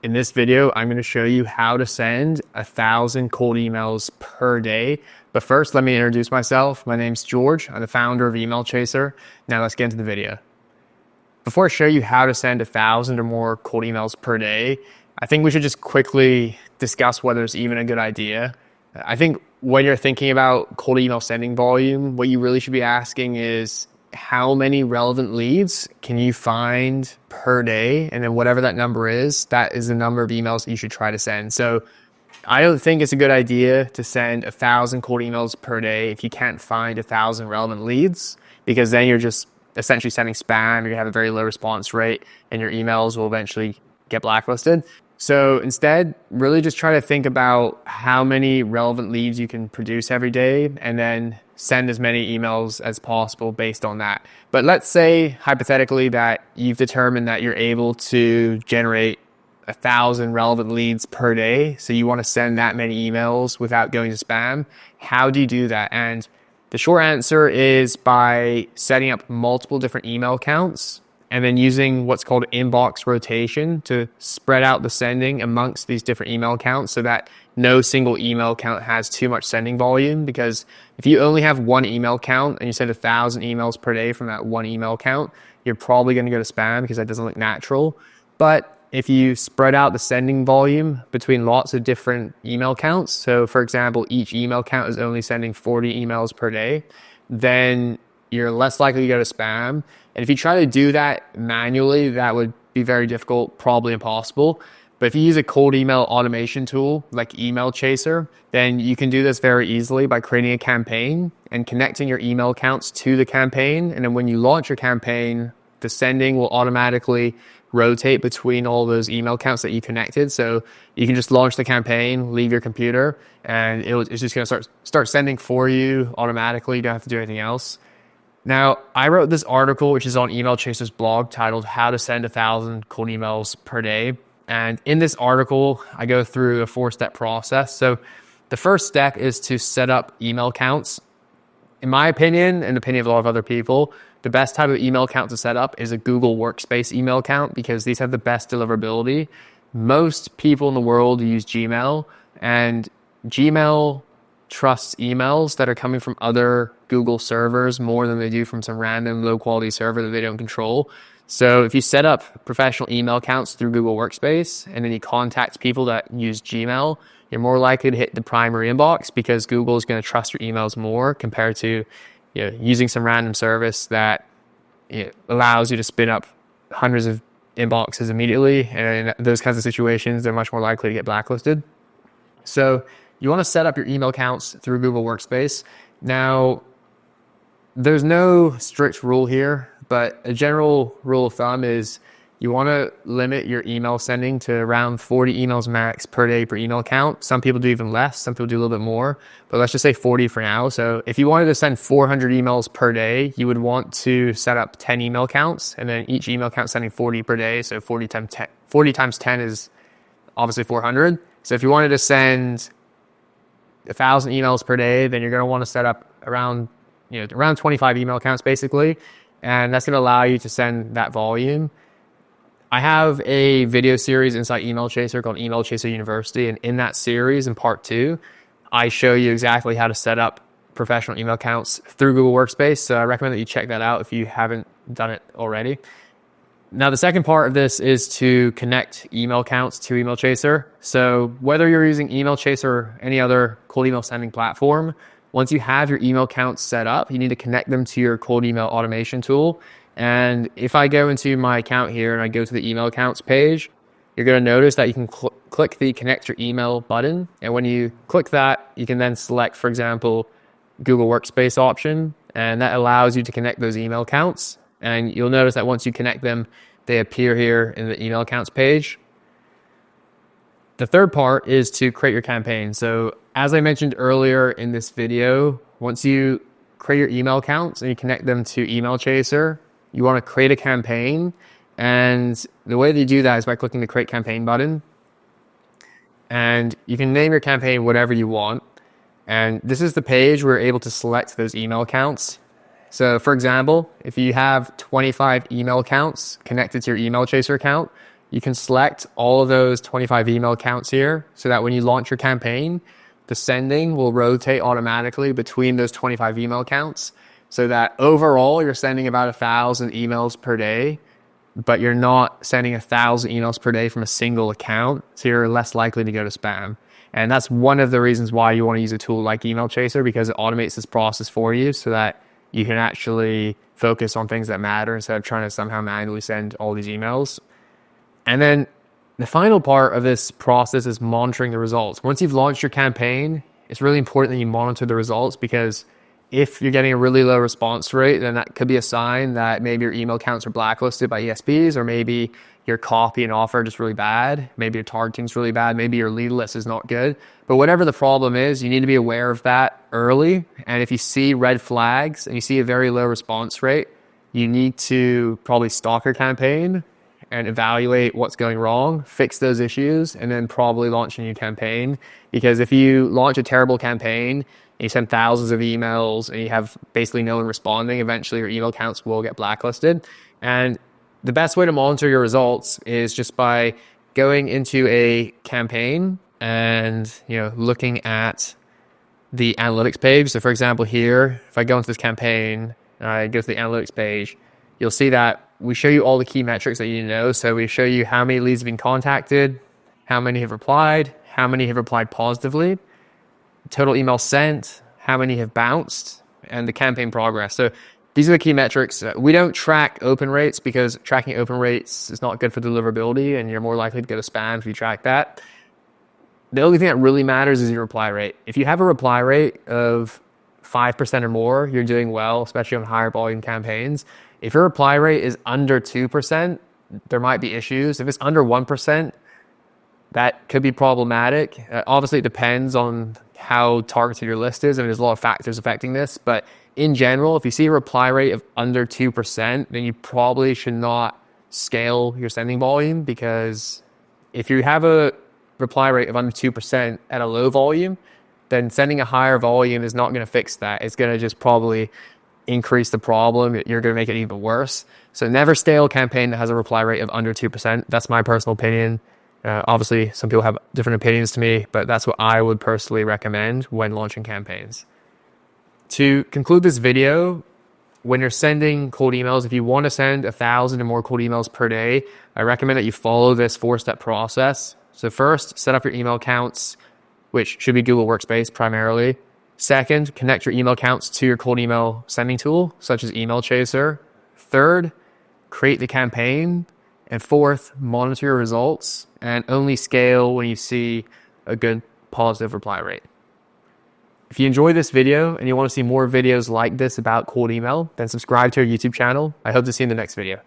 In this video, I'm going to show you how to send 1,000 cold emails per day. But first, let me introduce myself. My name's George. I'm the founder of Email Chaser. Now let's get into the video. Before I show you how to send 1,000 or more cold emails per day, I think we should just quickly discuss whether it's even a good idea. I think when you're thinking about cold email sending volume, what you really should be asking is how many relevant leads can you find per day? And then whatever that number is, that is the number of emails that you should try to send. So I don't think it's a good idea to send 1,000 cold emails per day if you can't find 1,000 relevant leads, because then you're just essentially sending spam. You're gonna have a very low response rate and your emails will eventually get blacklisted. So instead, really just try to think about how many relevant leads you can produce every day and then send as many emails as possible based on that. But let's say hypothetically that you've determined that you're able to generate 1,000 relevant leads per day. So you want to send that many emails without going to spam. How do you do that? And the short answer is by setting up multiple different email accounts and then using what's called inbox rotation to spread out the sending amongst these different email accounts so that no single email account has too much sending volume. Because if you only have one email account and you send 1,000 emails per day from that one email account, you're probably going to go to spam because that doesn't look natural. But if you spread out the sending volume between lots of different email accounts, so for example, each email account is only sending 40 emails per day, then you're less likely to go to spam. And if you try to do that manually, that would be very difficult, probably impossible. But if you use a cold email automation tool like Email Chaser, then you can do this very easily by creating a campaign and connecting your email accounts to the campaign. And then when you launch your campaign, the sending will automatically rotate between all those email accounts that you connected. So you can just launch the campaign, leave your computer, and it's just going to start sending for you automatically. You don't have to do anything else. Now, I wrote this article, which is on Email Chaser's blog, titled How to Send 1,000 Cold Emails Per Day. And in this article, I go through a 4-step process. So the first step is to set up email accounts. In my opinion, and the opinion of a lot of other people, the best type of email account to set up is a Google Workspace email account because these have the best deliverability. Most people in the world use Gmail, and Gmail trusts emails that are coming from other Google servers more than they do from some random low quality server that they don't control. So if you set up professional email accounts through Google Workspace and then you contact people that use Gmail, you're more likely to hit the primary inbox because Google is going to trust your emails more compared to using some random service that allows you to spin up hundreds of inboxes immediately. And in those kinds of situations, they're much more likely to get blacklisted. So you want to set up your email accounts through Google Workspace. Now, there's no strict rule here, but a general rule of thumb is you want to limit your email sending to around 40 emails max per day per email account. Some people do even less. Some people do a little bit more, but let's just say 40 for now. So if you wanted to send 400 emails per day, you would want to set up 10 email accounts, and then each email account sending 40 per day. So 40 times 10 is obviously 400. So if you wanted to send 1,000 emails per day, then you're going to want to set up around 25 email accounts basically. And that's going to allow you to send that volume. I have a video series inside Email Chaser called Email Chaser University. And in that series, in part 2, I show you exactly how to set up professional email accounts through Google Workspace. So I recommend that you check that out if you haven't done it already. Now, the second part of this is to connect email accounts to Email Chaser. So whether you're using Email Chaser or any other cold email sending platform, once you have your email accounts set up, you need to connect them to your cold email automation tool. And if I go into my account here and I go to the email accounts page, you're going to notice that you can click the connect your email button. And when you click that, you can then select, for example, Google Workspace option. And that allows you to connect those email accounts. And you'll notice that once you connect them, they appear here in the email accounts page. The third part is to create your campaign. So as I mentioned earlier in this video, once you create your email accounts and you connect them to Email Chaser, you want to create a campaign. And the way that you do that is by clicking the Create Campaign button. And you can name your campaign whatever you want. And this is the page where you're able to select those email accounts. So for example, if you have 25 email accounts connected to your Email Chaser account, you can select all of those 25 email accounts here so that when you launch your campaign, the sending will rotate automatically between those 25 email accounts so that overall you're sending about 1,000 emails per day, but you're not sending 1,000 emails per day from a single account. So you're less likely to go to spam. And that's one of the reasons why you want to use a tool like Email Chaser, because it automates this process for you so that you can actually focus on things that matter instead of trying to somehow manually send all these emails. And then the final part of this process is monitoring the results. Once you've launched your campaign, it's really important that you monitor the results, because if you're getting a really low response rate, then that could be a sign that maybe your email accounts are blacklisted by ESPs, or maybe your copy and offer are just really bad. Maybe your targeting's really bad. Maybe your lead list is not good. But whatever the problem is, you need to be aware of that early. And if you see red flags and you see a very low response rate, you need to probably stop your campaign and evaluate what's going wrong, fix those issues, and then probably launch a new campaign. Because if you launch a terrible campaign, you send thousands of emails and you have basically no one responding, eventually your email accounts will get blacklisted. And the best way to monitor your results is just by going into a campaign and looking at the analytics page. So for example, here, if I go into this campaign, I go to the analytics page, you'll see that we show you all the key metrics that you need to know. So we show you how many leads have been contacted, how many have replied, how many have replied positively, total emails sent, how many have bounced, and the campaign progress. So these are the key metrics. We don't track open rates because tracking open rates is not good for deliverability, and you're more likely to go to spam if you track that. The only thing that really matters is your reply rate. If you have a reply rate of 5% or more, you're doing well, especially on higher volume campaigns. If your reply rate is under 2%, there might be issues. If it's under 1%, that could be problematic. Obviously, it depends on how targeted your list is. I mean, there's a lot of factors affecting this, but in general, if you see a reply rate of under 2%, then you probably should not scale your sending volume, because if you have a reply rate of under 2% at a low volume, then sending a higher volume is not going to fix that. It's going to just probably increase the problem. You're going to make it even worse. So never scale a campaign that has a reply rate of under 2%. That's my personal opinion. Obviously, some people have different opinions to me, but that's what I would personally recommend when launching campaigns. To conclude this video, when you're sending cold emails, if you want to send 1,000 or more cold emails per day, I recommend that you follow this 4-step process. So first, set up your email accounts, which should be Google Workspace primarily. Second, connect your email accounts to your cold email sending tool, such as Email Chaser. Third, create the campaign. And fourth, monitor your results and only scale when you see a good positive reply rate. If you enjoyed this video and you want to see more videos like this about cold email, then subscribe to our YouTube channel. I hope to see you in the next video.